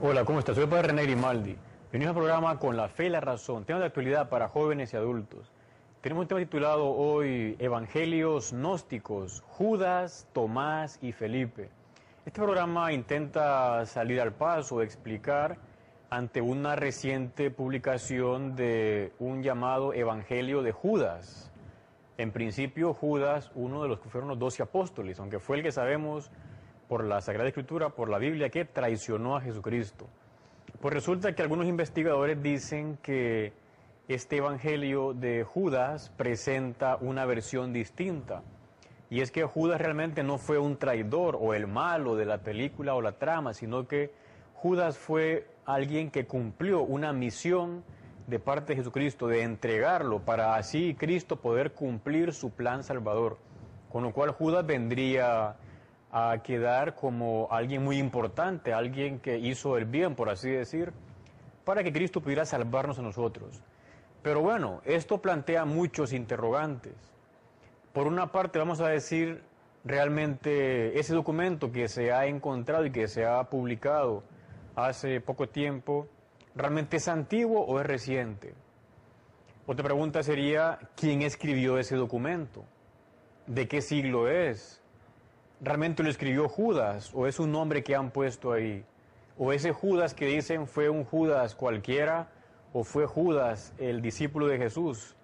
Hola, ¿cómo estás? Soy el padre René Grimaldi. Bienvenidos al programa Con la Fe y la Razón, temas de actualidad para jóvenes y adultos. Tenemos un tema titulado hoy Evangelios gnósticos, Judas, Tomás y Felipe. Este programa intenta salir al paso, explicar ante una reciente publicación de un llamado Evangelio de Judas. En principio, Judas, uno de los que fueron los 12 apóstoles, aunque fue el que sabemos por la Sagrada Escritura, por la Biblia, que traicionó a Jesucristo. Pues resulta que algunos investigadores dicen que este Evangelio de Judas presenta una versión distinta. Y es que Judas realmente no fue un traidor o el malo de la película o la trama, sino que Judas fue alguien que cumplió una misión de parte de Jesucristo, de entregarlo para así Cristo poder cumplir su plan salvador. Con lo cual Judas vendría a quedar como alguien muy importante, alguien que hizo el bien, por así decir, para que Cristo pudiera salvarnos a nosotros. Pero bueno, esto plantea muchos interrogantes. Por una parte vamos a decir, realmente ese documento que se ha encontrado y que se ha publicado hace poco tiempo, ¿realmente es antiguo o es reciente? Otra pregunta sería, ¿quién escribió ese documento? ¿De qué siglo es? ¿Realmente lo escribió Judas o es un nombre que han puesto ahí? ¿O ese Judas que dicen fue un Judas cualquiera o fue Judas el discípulo de Jesús?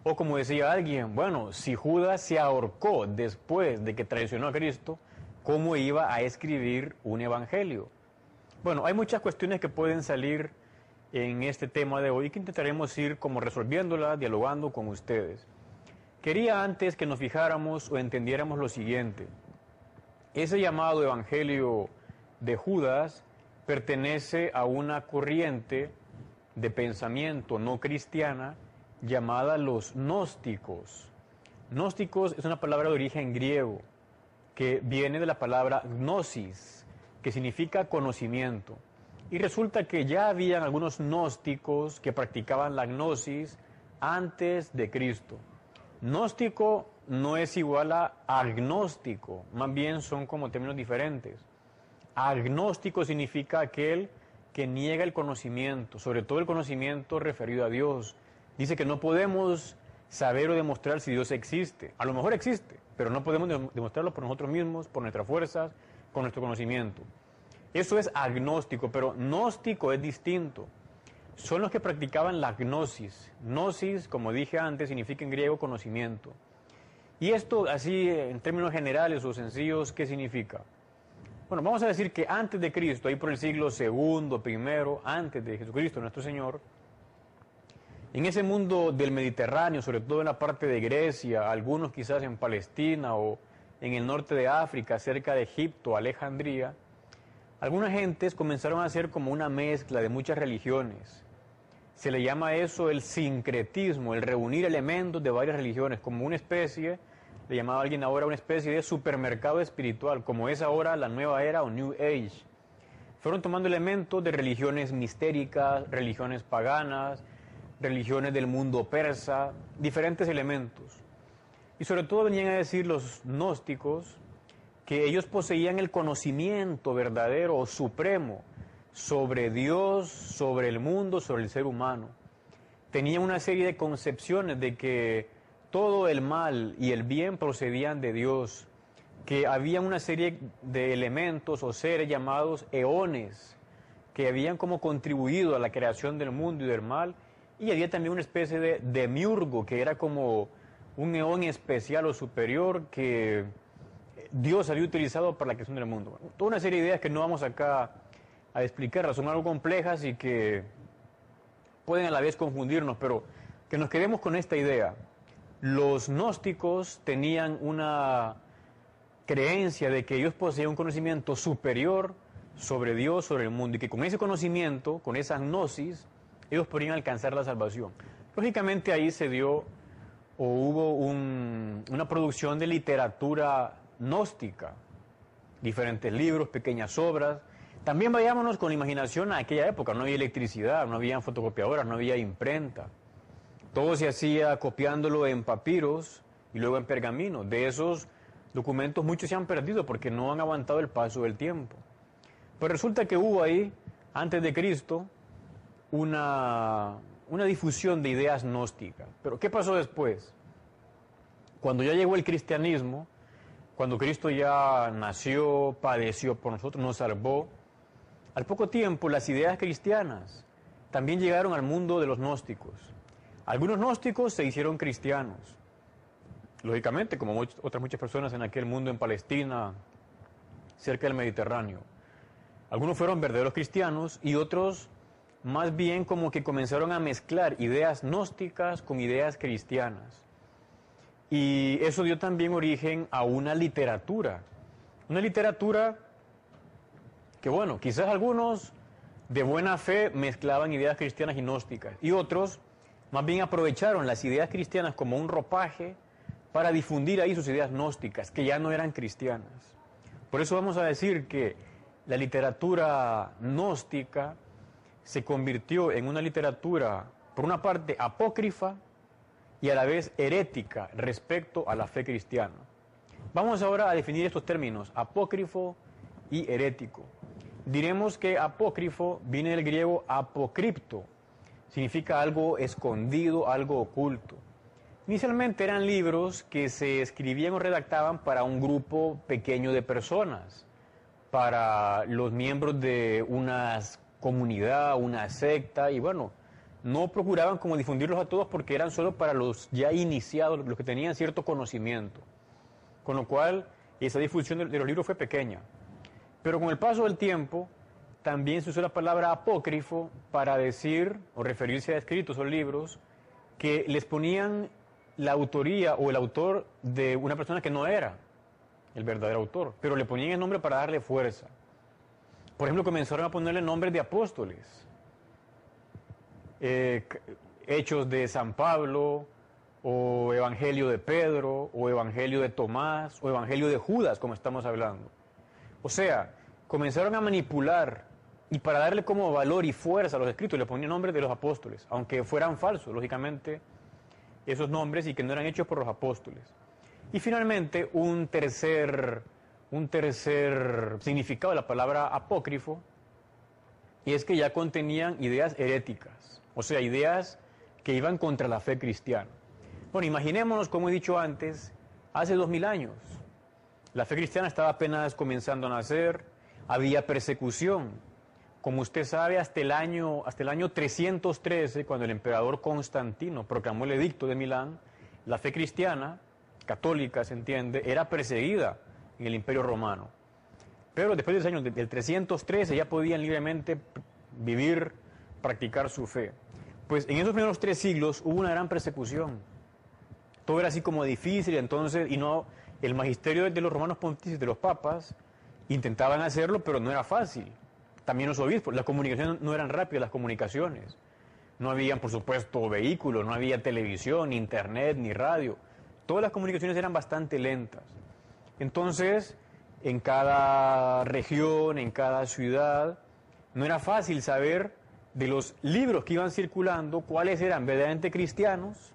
O como decía alguien, bueno, si Judas se ahorcó después de que traicionó a Cristo, ¿cómo iba a escribir un evangelio? Bueno, hay muchas cuestiones que pueden salir en este tema de hoy y que intentaremos ir como resolviéndolas, dialogando con ustedes. Quería antes que nos fijáramos o entendiéramos lo siguiente. Ese llamado Evangelio de Judas pertenece a una corriente de pensamiento no cristiana llamada los gnósticos. Gnósticos es una palabra de origen griego que viene de la palabra gnosis, que significa conocimiento. Y resulta que ya habían algunos gnósticos que practicaban la gnosis antes de Cristo. Gnóstico no es igual a agnóstico, más bien son como términos diferentes. Agnóstico significa aquel que niega el conocimiento, sobre todo el conocimiento referido a Dios. Dice que no podemos saber o demostrar si Dios existe. A lo mejor existe, pero no podemos demostrarlo por nosotros mismos, por nuestras fuerzas, con nuestro conocimiento. Eso es agnóstico, pero gnóstico es distinto. Son los que practicaban la gnosis. Gnosis, como dije antes, significa en griego conocimiento. Y esto, así en términos generales o sencillos, ¿qué significa? Bueno, vamos a decir que antes de Cristo, ahí por el siglo segundo, primero, antes de Jesucristo, nuestro Señor, en ese mundo del Mediterráneo, sobre todo en la parte de Grecia, algunos quizás en Palestina o en el norte de África, cerca de Egipto, Alejandría, algunas gentes comenzaron a hacer como una mezcla de muchas religiones. Se le llama eso el sincretismo, el reunir elementos de varias religiones, como una especie, le llamaba a alguien ahora una especie de supermercado espiritual, como es ahora la nueva era o New Age. Fueron tomando elementos de religiones mistéricas, religiones paganas, religiones del mundo persa, diferentes elementos. Y sobre todo venían a decir los gnósticos que ellos poseían el conocimiento verdadero o supremo sobre Dios, sobre el mundo, sobre el ser humano. Tenían una serie de concepciones de que todo el mal y el bien procedían de Dios, que había una serie de elementos o seres llamados eones, que habían como contribuido a la creación del mundo y del mal, y había también una especie de demiurgo, que era como un eón especial o superior que Dios había utilizado para la creación del mundo. Bueno, toda una serie de ideas que no vamos acá a explicarlas, son algo complejas y que pueden a la vez confundirnos, pero que nos quedemos con esta idea. Los gnósticos tenían una creencia de que ellos poseían un conocimiento superior sobre Dios, sobre el mundo, y que con ese conocimiento, con esa gnosis, ellos podrían alcanzar la salvación. Lógicamente ahí se dio o hubo una producción de literatura gnóstica, diferentes libros, pequeñas obras. También vayámonos con la imaginación a aquella época, no había electricidad, no había fotocopiadoras, no había imprenta. Todo se hacía copiándolo en papiros y luego en pergamino. De esos documentos muchos se han perdido porque no han aguantado el paso del tiempo. Pues resulta que hubo ahí antes de Cristo, una difusión de ideas gnósticas. Pero ¿qué pasó después? Cuando ya llegó el cristianismo, cuando Cristo ya nació, padeció por nosotros, nos salvó, al poco tiempo las ideas cristianas también llegaron al mundo de los gnósticos. Algunos gnósticos se hicieron cristianos, lógicamente, como otras muchas personas en aquel mundo en Palestina, cerca del Mediterráneo. Algunos fueron verdaderos cristianos y otros más bien como que comenzaron a mezclar ideas gnósticas con ideas cristianas. Y eso dio también origen a una literatura que, bueno, quizás algunos de buena fe mezclaban ideas cristianas y gnósticas, y otros más bien aprovecharon las ideas cristianas como un ropaje para difundir ahí sus ideas gnósticas, que ya no eran cristianas. Por eso vamos a decir que la literatura gnóstica se convirtió en una literatura, por una parte, apócrifa y a la vez herética respecto a la fe cristiana. Vamos ahora a definir estos términos, apócrifo y herético. Diremos que apócrifo viene del griego apocripto, significa algo escondido, algo oculto. Inicialmente eran libros que se escribían o redactaban para un grupo pequeño de personas, para los miembros de una comunidad, una secta, y bueno, no procuraban como difundirlos a todos porque eran solo para los ya iniciados, los que tenían cierto conocimiento. Con lo cual, esa difusión de los libros fue pequeña. Pero con el paso del tiempo, también se usó la palabra apócrifo para decir o referirse a escritos o libros que les ponían la autoría o el autor de una persona que no era el verdadero autor, pero le ponían el nombre para darle fuerza. Por ejemplo, comenzaron a ponerle nombres de apóstoles. Hechos de San Pablo, o Evangelio de Pedro, o Evangelio de Tomás, o Evangelio de Judas, como estamos hablando. O sea, comenzaron a manipular, y para darle como valor y fuerza a los escritos, le ponían nombres de los apóstoles, aunque fueran falsos, lógicamente, esos nombres, y que no eran hechos por los apóstoles. Y finalmente, un tercer significado de la palabra apócrifo, y es que ya contenían ideas heréticas, o sea, ideas que iban contra la fe cristiana. Bueno, imaginémonos, como he dicho antes, hace 2000 años. La fe cristiana estaba apenas comenzando a nacer, había persecución. Como usted sabe, hasta el año 313, cuando el emperador Constantino proclamó el edicto de Milán, la fe cristiana, católica se entiende, era perseguida en el Imperio Romano. Pero después de ese año, del 313, ya podían libremente vivir, practicar su fe. Pues en esos primeros 3 siglos hubo una gran persecución. Todo era así como difícil, entonces, el magisterio de los romanos pontífices, de los papas, intentaban hacerlo, pero no era fácil. También los obispos, las comunicaciones no eran rápidas, las comunicaciones. No había, por supuesto, vehículos, no había televisión, ni internet, ni radio. Todas las comunicaciones eran bastante lentas. Entonces, en cada región, en cada ciudad, no era fácil saber de los libros que iban circulando cuáles eran verdaderamente cristianos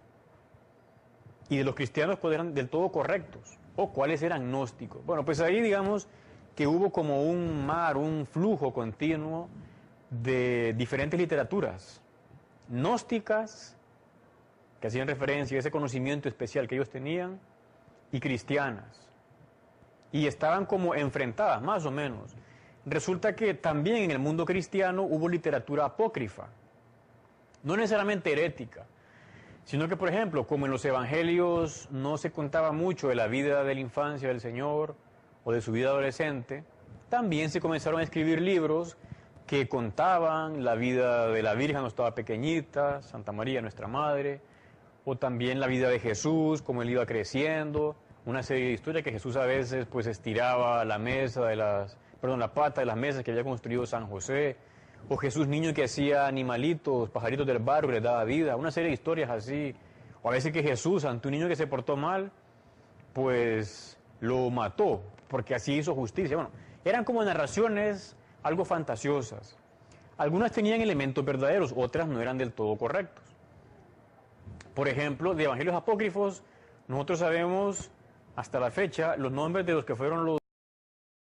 y de los cristianos cuáles eran del todo correctos o cuáles eran gnósticos. Bueno, pues ahí digamos que hubo como un mar, un flujo continuo de diferentes literaturas gnósticas, que hacían referencia a ese conocimiento especial que ellos tenían, y cristianas. Y estaban como enfrentadas, más o menos. Resulta que también en el mundo cristiano hubo literatura apócrifa, no necesariamente herética, sino que, por ejemplo, como en los evangelios no se contaba mucho de la vida de la infancia del Señor o de su vida adolescente, también se comenzaron a escribir libros que contaban la vida de la Virgen cuando estaba pequeñita, Santa María, nuestra Madre, o también la vida de Jesús, cómo él iba creciendo, una serie de historias que Jesús a veces pues estiraba la pata de las mesas que había construido San José, o Jesús niño que hacía animalitos, pajaritos del barro y les daba vida, una serie de historias así, o a veces que Jesús ante un niño que se portó mal, pues lo mató, porque así hizo justicia. Bueno, eran como narraciones algo fantasiosas. Algunas tenían elementos verdaderos, otras no eran del todo correctos. Por ejemplo, de evangelios apócrifos, nosotros sabemos hasta la fecha los nombres de los que fueron los